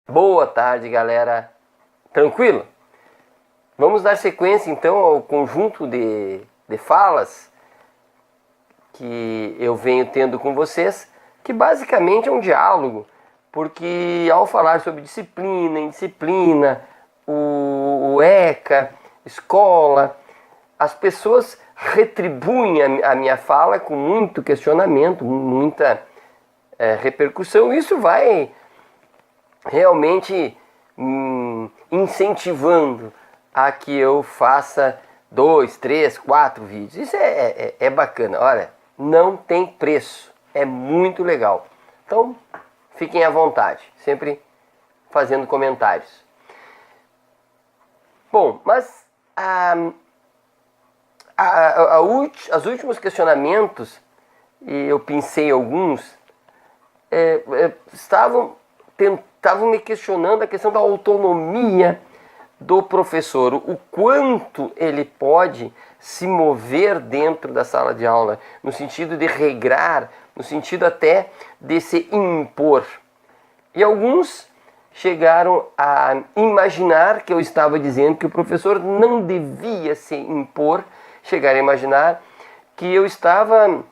Boa tarde, galera. Tranquilo? Vamos dar sequência então ao conjunto de falas que eu venho tendo com vocês, que basicamente é um diálogo, porque ao falar sobre disciplina, indisciplina, o ECA, escola, as pessoas retribuem a minha fala com muito questionamento, muita repercussão. Isso vai realmente incentivando a que eu faça 2, 3, 4 vídeos. Isso é bacana. Olha, não tem preço. É muito legal. Então, fiquem à vontade. Sempre fazendo comentários. Bom, mas os últimos questionamentos, e eu pensei alguns, estavam me questionando a questão da autonomia do professor, o quanto ele pode se mover dentro da sala de aula, no sentido de regrar, no sentido até de se impor. E alguns chegaram a imaginar que eu estava dizendo que o professor não devia se impor, chegaram a imaginar que eu estava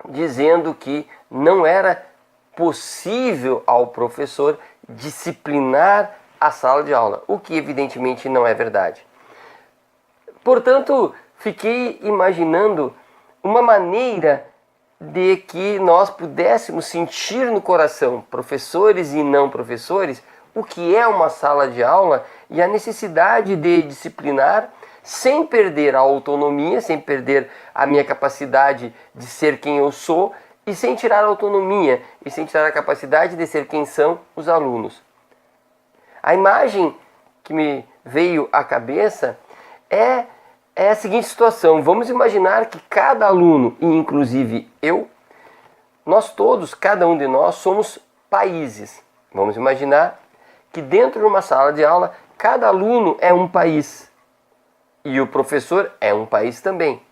dizendo que não era possível ao professor disciplinar a sala de aula, o que evidentemente não é verdade. Portanto, fiquei imaginando uma maneira de que nós pudéssemos sentir no coração, professores e não professores, o que é uma sala de aula e a necessidade de disciplinar sem perder a autonomia, sem perder a minha capacidade de ser quem eu sou e sem tirar a autonomia e sem tirar a capacidade de ser quem são os alunos. A imagem que me veio à cabeça é a seguinte situação. Vamos imaginar que cada aluno, e inclusive eu, nós todos, cada um de nós, somos países. Vamos imaginar que dentro de uma sala de aula, cada aluno é um país. E o professor é um país também.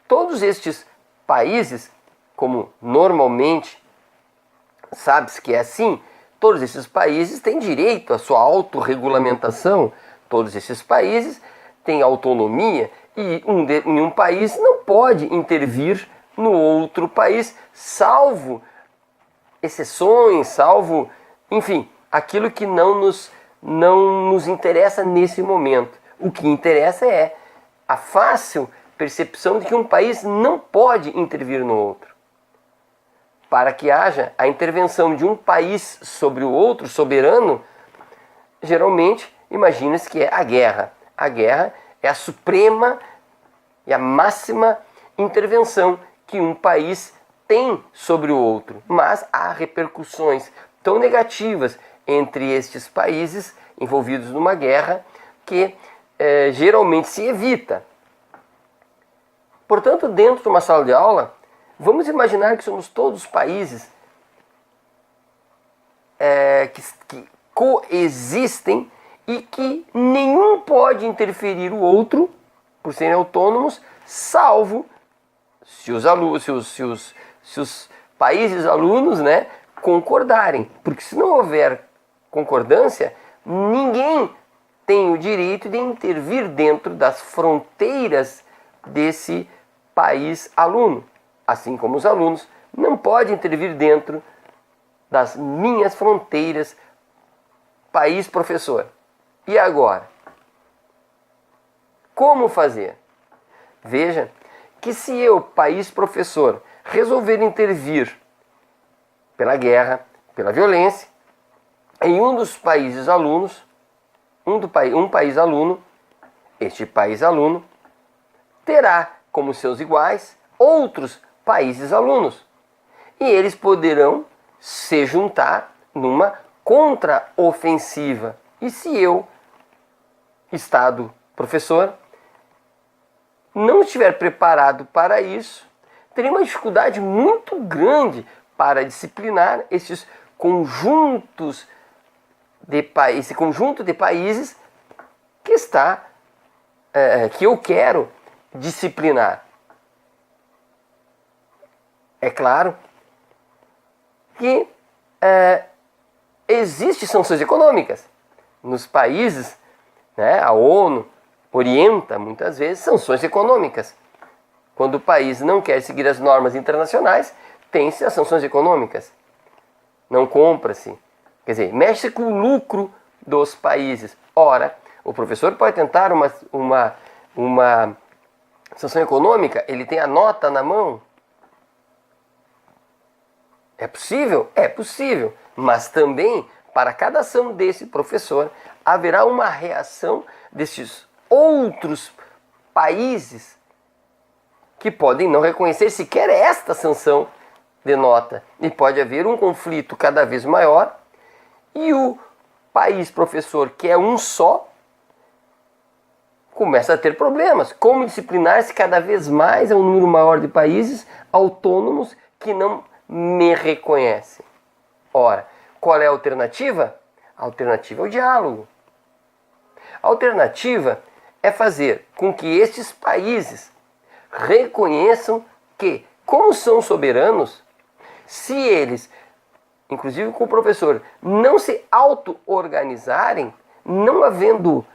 Todos estes países, como normalmente sabe-se que é assim, todos esses países têm direito à sua autorregulamentação, todos esses países têm autonomia e um país não pode intervir no outro país, salvo exceções, salvo, enfim, aquilo que não nos interessa nesse momento. O que interessa é a fácil percepção de que um país não pode intervir no outro. Para que haja a intervenção de um país sobre o outro, soberano, geralmente imagina-se que é a guerra. A guerra é a suprema e a máxima intervenção que um país tem sobre o outro. Mas há repercussões tão negativas entre estes países envolvidos numa guerra que geralmente se evita. Portanto, dentro de uma sala de aula, vamos imaginar que somos todos países que coexistem e que nenhum pode interferir o outro, por serem autônomos, salvo se os países alunos, concordarem. Porque se não houver concordância, ninguém tem o direito de intervir dentro das fronteiras desse país aluno. Assim como os alunos não podem intervir dentro das minhas fronteiras, país professor. E agora? Como fazer? Veja que se eu, país professor, resolver intervir pela guerra, pela violência, em um dos países alunos, um país aluno, este país aluno terá como seus iguais outros países alunos. E eles poderão se juntar numa contraofensiva. E se eu, Estado professor, não estiver preparado para isso, terei uma dificuldade muito grande para disciplinar esses conjuntos esse conjunto de países que eu quero disciplinar. É claro que existem sanções econômicas. Nos países, né, a ONU orienta muitas vezes sanções econômicas. Quando o país não quer seguir as normas internacionais, tem-se as sanções econômicas. Não compra-se. Quer dizer, mexe com o lucro dos países. Ora, o professor pode tentar uma sanção econômica, ele tem a nota na mão. É possível? É possível. Mas também, para cada ação desse professor, haverá uma reação desses outros países que podem não reconhecer sequer esta sanção de nota. E pode haver um conflito cada vez maior e o país professor, que é um só, começa a ter problemas. Como disciplinar-se cada vez mais a um número maior de países autônomos que não me reconhecem? Ora, qual é a alternativa? A alternativa é o diálogo. A alternativa é fazer com que estes países reconheçam que, como são soberanos, se eles, inclusive com o professor, não se auto-organizarem, não havendo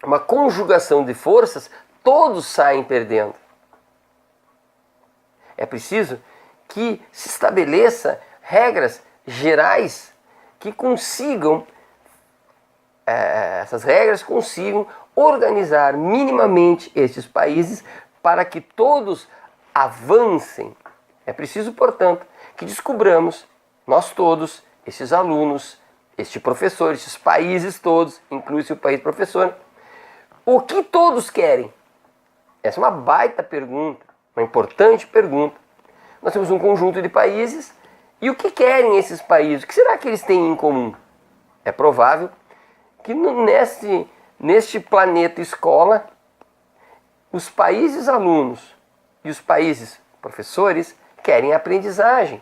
uma conjugação de forças, todos saem perdendo. É preciso que se estabeleça regras gerais que consigam, essas regras consigam organizar minimamente estes países para que todos avancem. É preciso, portanto, que descubramos, nós todos, esses alunos, este professor, esses países todos, inclui-se o país professor, o que todos querem? Essa é uma baita pergunta, uma importante pergunta. Nós temos um conjunto de países e o que querem esses países? O que será que eles têm em comum? É provável que neste planeta escola, os países alunos e os países professores querem aprendizagem.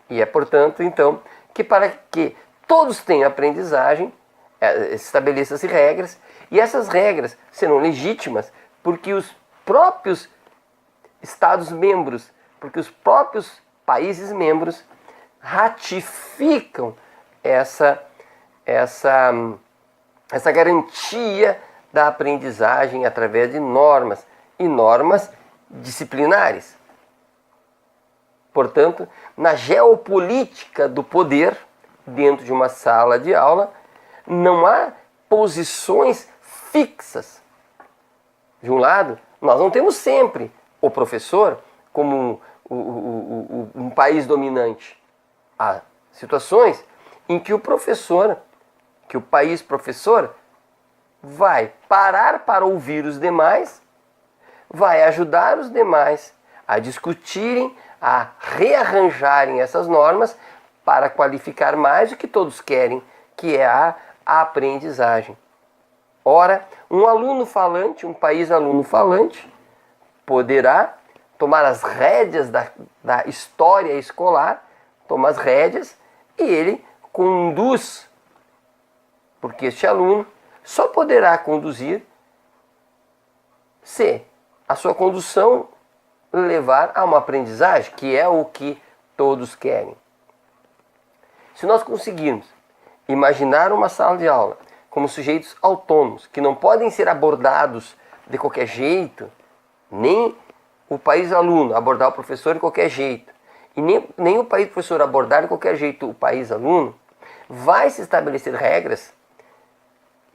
E é, portanto, então, que para que todos tenham aprendizagem, estabeleçam-se regras, e essas regras serão legítimas porque os próprios Estados-membros, porque os próprios países membros ratificam essa garantia da aprendizagem através de normas, e normas disciplinares. Portanto, na geopolítica do poder, dentro de uma sala de aula, não há posições fixas. De um lado, nós não temos sempre o professor como um país dominante. Há situações em que o professor, que o país professor, vai parar para ouvir os demais, vai ajudar os demais a discutirem, a rearranjarem essas normas para qualificar mais o que todos querem, que é a aprendizagem. Ora, um aluno falante, um país aluno falante, poderá tomar as rédeas da história escolar, toma as rédeas e ele conduz, porque este aluno só poderá conduzir se a sua condução levar a uma aprendizagem, que é o que todos querem. Se nós conseguirmos imaginar uma sala de aula como sujeitos autônomos, que não podem ser abordados de qualquer jeito, nem o país aluno abordar o professor de qualquer jeito, e nem o país professor abordar de qualquer jeito o país aluno, vai se estabelecer regras.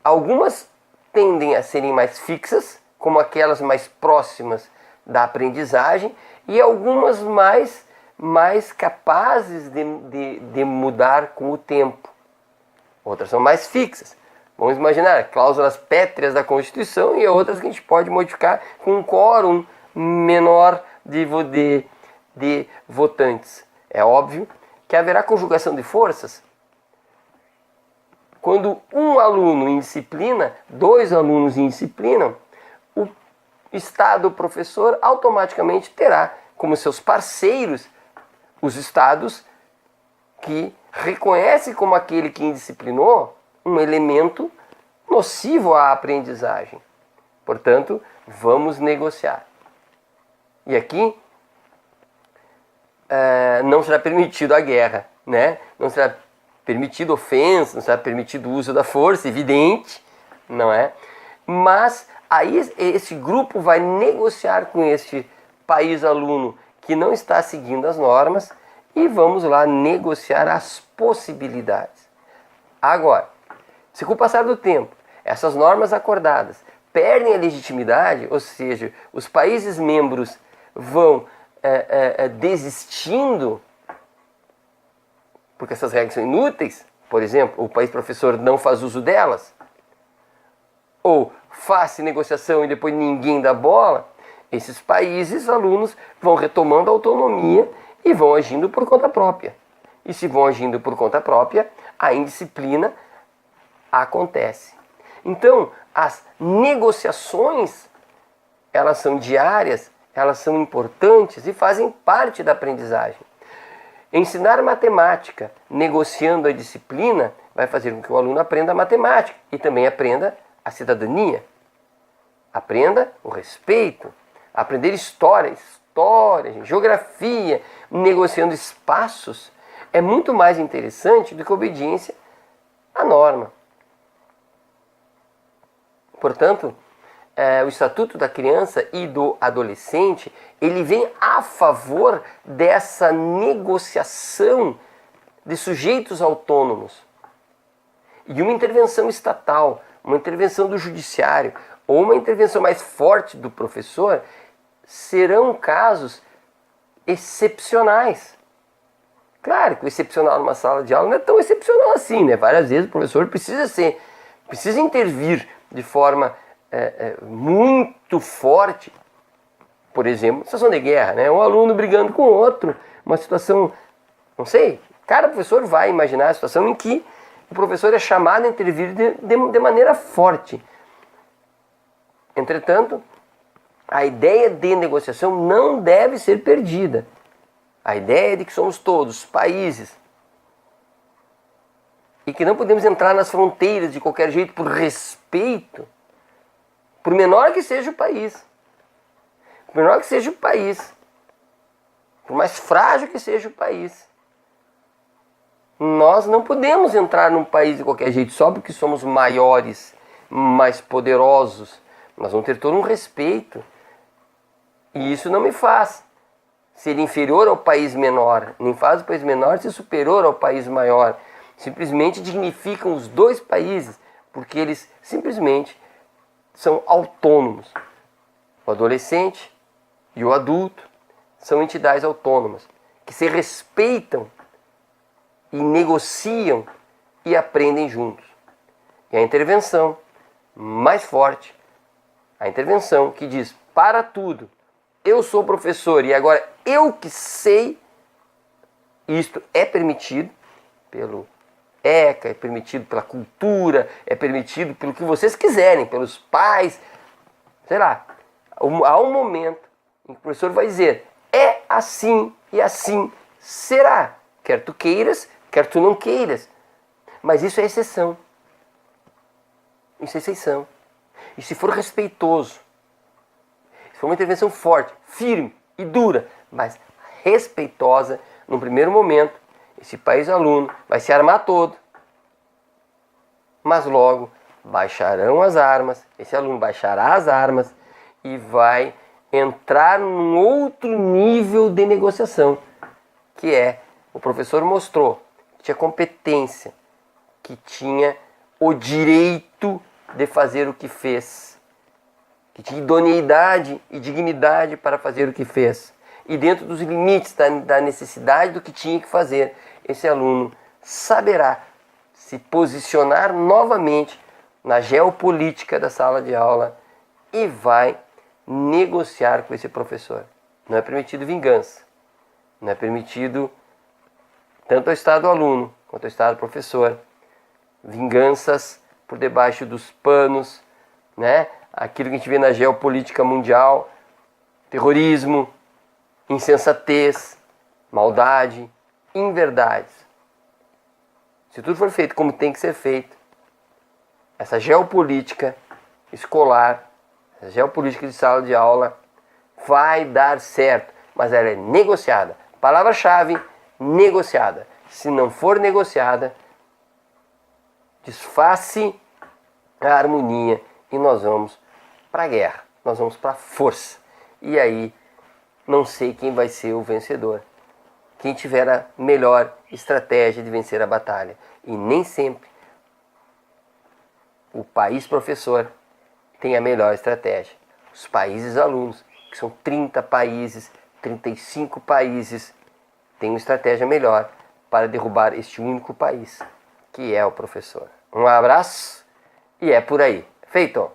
Algumas tendem a serem mais fixas, como aquelas mais próximas da aprendizagem, e algumas mais capazes de mudar com o tempo. Outras são mais fixas. Vamos imaginar cláusulas pétreas da Constituição e outras que a gente pode modificar com um quórum menor de votantes. É óbvio que haverá conjugação de forças. Quando um aluno indisciplina, dois alunos indisciplinam, o Estado, o professor, automaticamente terá como seus parceiros os estados que reconhecem como aquele que indisciplinou um elemento nocivo à aprendizagem. Portanto, vamos negociar. E aqui não será permitido a guerra. né? Não será permitido ofensa, não será permitido o uso da força, evidente, não é? Mas aí esse grupo vai negociar com este país aluno que não está seguindo as normas e vamos lá negociar as possibilidades. Agora, se com o passar do tempo essas normas acordadas perdem a legitimidade, ou seja, os países membros vão desistindo porque essas regras são inúteis, por exemplo, o país professor não faz uso delas, ou faz negociação e depois ninguém dá bola, esses países, alunos, vão retomando a autonomia e vão agindo por conta própria. E se vão agindo por conta própria, a indisciplina acontece. Então, as negociações, elas são diárias, elas são importantes e fazem parte da aprendizagem. Ensinar matemática negociando a disciplina vai fazer com que o aluno aprenda a matemática e também aprenda a cidadania. Aprenda o respeito, aprender história, geografia, negociando espaços é muito mais interessante do que a obediência à norma. Portanto, o Estatuto da Criança e do Adolescente, ele vem a favor dessa negociação de sujeitos autônomos e uma intervenção estatal, uma intervenção do judiciário ou uma intervenção mais forte do professor serão casos excepcionais. Claro que o excepcional numa sala de aula não é tão excepcional assim, né? Várias vezes o professor precisa intervir de forma muito forte, por exemplo, situação de guerra, né? Um aluno brigando com outro, uma situação, não sei, cada professor vai imaginar a situação em que o professor é chamado a intervir de maneira forte. Entretanto, a ideia de negociação não deve ser perdida. A ideia de que somos todos países e que não podemos entrar nas fronteiras de qualquer jeito por respeito, por menor que seja o país, por menor que seja o país, por mais frágil que seja o país, nós não podemos entrar num país de qualquer jeito só porque somos maiores, mais poderosos. Nós vamos ter todo um respeito. E isso não me faz ser inferior ao país menor, nem faz o país menor ser superior ao país maior. Simplesmente dignificam os dois países, porque eles simplesmente são autônomos. O adolescente e o adulto são entidades autônomas, que se respeitam e negociam e aprendem juntos. E a intervenção mais forte, a intervenção que diz, para tudo, eu sou professor e agora eu que sei, isto é permitido pelo ECA, é permitido pela cultura, é permitido pelo que vocês quiserem, pelos pais, sei lá. Há um momento em que o professor vai dizer, é assim e assim será, quer tu queiras, quer tu não queiras. Mas isso é exceção. Isso é exceção. E se for respeitoso, se for uma intervenção forte, firme e dura, mas respeitosa, num primeiro momento, esse país aluno vai se armar todo, mas logo baixarão as armas, esse aluno baixará as armas e vai entrar num outro nível de negociação, que é, o professor mostrou que tinha competência, que tinha o direito de fazer o que fez, que tinha idoneidade e dignidade para fazer o que fez. E dentro dos limites da necessidade do que tinha que fazer, esse aluno saberá se posicionar novamente na geopolítica da sala de aula e vai negociar com esse professor. Não é permitido vingança. Não é permitido, tanto ao estado do aluno quanto ao estado do professor, vinganças por debaixo dos panos, né? Aquilo que a gente vê na geopolítica mundial, terrorismo, insensatez, maldade, inverdades. Se tudo for feito como tem que ser feito, essa geopolítica escolar, essa geopolítica de sala de aula vai dar certo, mas ela é negociada. Palavra-chave, negociada. se não for negociada, desface a harmonia e nós vamos para a guerra, nós vamos para a força. E aí, não sei quem vai ser o vencedor. Quem tiver a melhor estratégia de vencer a batalha. E nem sempre o país professor tem a melhor estratégia. Os países alunos, que são 30 países, 35 países, têm uma estratégia melhor para derrubar este único país, que é o professor. Um abraço e é por aí. Feito!